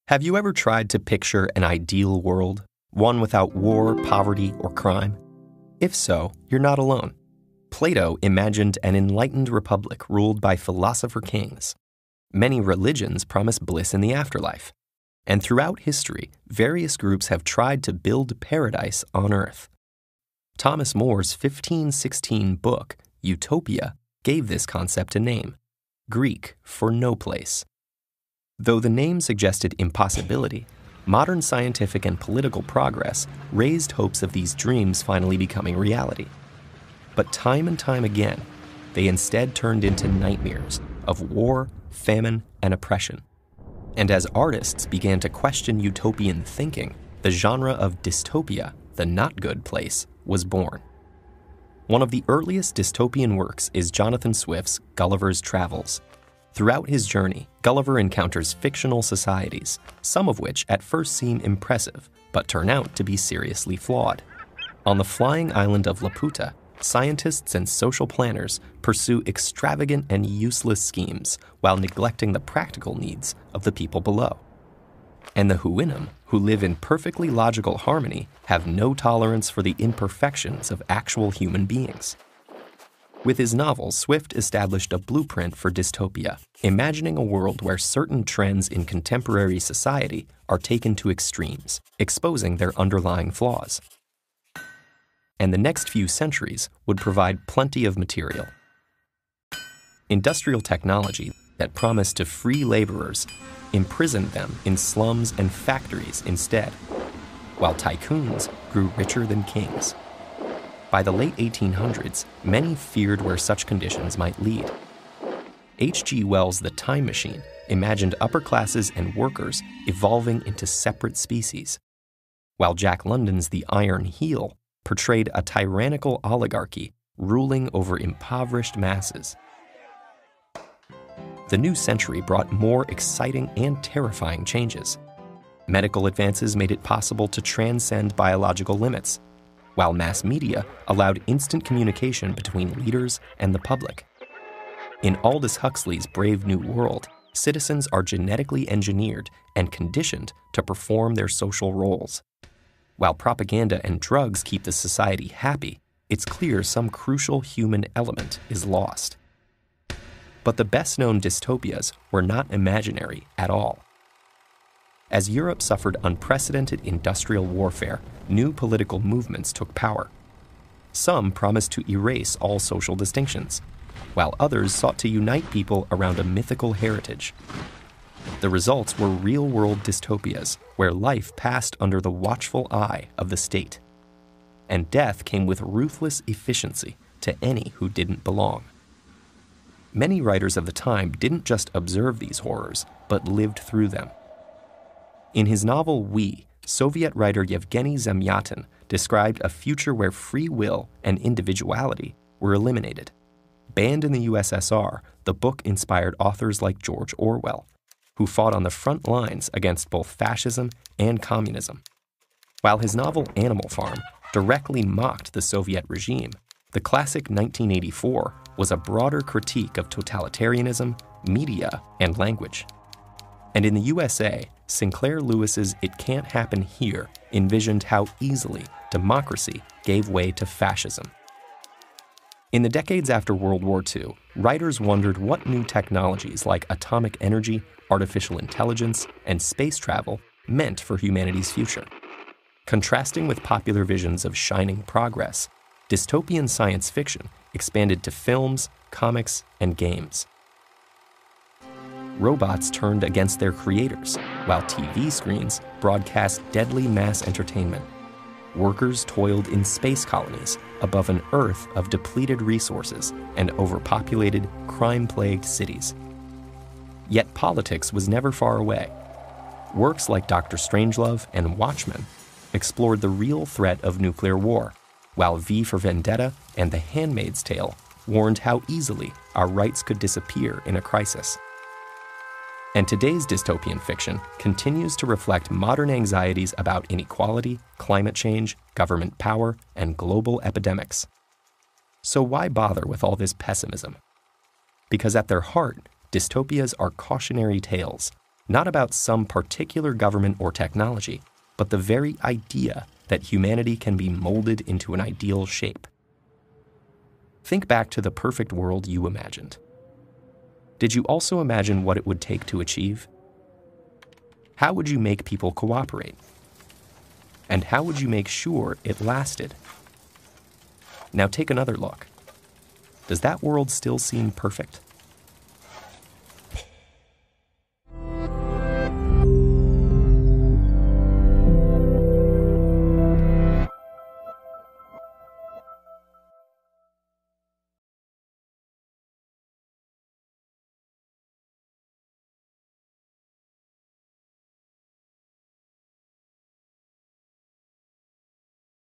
Have you ever tried to picture an ideal world, one without war, poverty, or crime? If so, you're not alone. Plato imagined an enlightened republic ruled by philosopher kings. Many religions promise bliss in the afterlife. And throughout history, various groups have tried to build paradise on earth. Thomas More's 1516 book, Utopia, gave this concept a name, Greek for no place. Though the name suggested impossibility, modern scientific and political progress raised hopes of these dreams finally becoming reality. But time and time again, they instead turned into nightmares of war, famine, and oppression. And as artists began to question utopian thinking, the genre of dystopia, the not good place, was born. One of the earliest dystopian works is Jonathan Swift's Gulliver's Travels. Throughout his journey, Gulliver encounters fictional societies, some of which at first seem impressive, but turn out to be seriously flawed. On the flying island of Laputa, scientists and social planners pursue extravagant and useless schemes while neglecting the practical needs of the people below. And the Huinum, who live in perfectly logical harmony, have no tolerance for the imperfections of actual human beings. With his novel, Swift established a blueprint for dystopia, imagining a world where certain trends in contemporary society are taken to extremes, exposing their underlying flaws. And the next few centuries would provide plenty of material. Industrial technology that promised to free laborers imprisoned them in slums and factories instead, while tycoons grew richer than kings. By the late 1800s, many feared where such conditions might lead. H.G. Wells' The Time Machine imagined upper classes and workers evolving into separate species, while Jack London's The Iron Heel portrayed a tyrannical oligarchy ruling over impoverished masses. The new century brought more exciting and terrifying changes. Medical advances made it possible to transcend biological limits, while mass media allowed instant communication between leaders and the public. In Aldous Huxley's Brave New World, citizens are genetically engineered and conditioned to perform their social roles. While propaganda and drugs keep the society happy, it's clear some crucial human element is lost. But the best-known dystopias were not imaginary at all. As Europe suffered unprecedented industrial warfare, new political movements took power. Some promised to erase all social distinctions, while others sought to unite people around a mythical heritage. The results were real-world dystopias, where life passed under the watchful eye of the state, and death came with ruthless efficiency to any who didn't belong. Many writers of the time didn't just observe these horrors, but lived through them. In his novel We, Soviet writer Yevgeny Zamyatin described a future where free will and individuality were eliminated. Banned in the USSR, the book inspired authors like George Orwell, who fought on the front lines against both fascism and communism. While his novel Animal Farm directly mocked the Soviet regime, the classic 1984 was a broader critique of totalitarianism, media, and language. And in the USA, Sinclair Lewis's It Can't Happen Here envisioned how easily democracy gave way to fascism. In the decades after World War II, writers wondered what new technologies like atomic energy, artificial intelligence, and space travel meant for humanity's future. Contrasting with popular visions of shining progress, dystopian science fiction expanded to films, comics, and games. Robots turned against their creators, while TV screens broadcast deadly mass entertainment. Workers toiled in space colonies above an Earth of depleted resources and overpopulated, crime-plagued cities. Yet politics was never far away. Works like Dr. Strangelove and Watchmen explored the real threat of nuclear war, while V for Vendetta and The Handmaid's Tale warned how easily our rights could disappear in a crisis. And today's dystopian fiction continues to reflect modern anxieties about inequality, climate change, government power, and global epidemics. So why bother with all this pessimism? Because at their heart, dystopias are cautionary tales, not about some particular government or technology, but the very idea that humanity can be molded into an ideal shape. Think back to the perfect world you imagined. Did you also imagine what it would take to achieve? How would you make people cooperate? And how would you make sure it lasted? Now take another look. Does that world still seem perfect?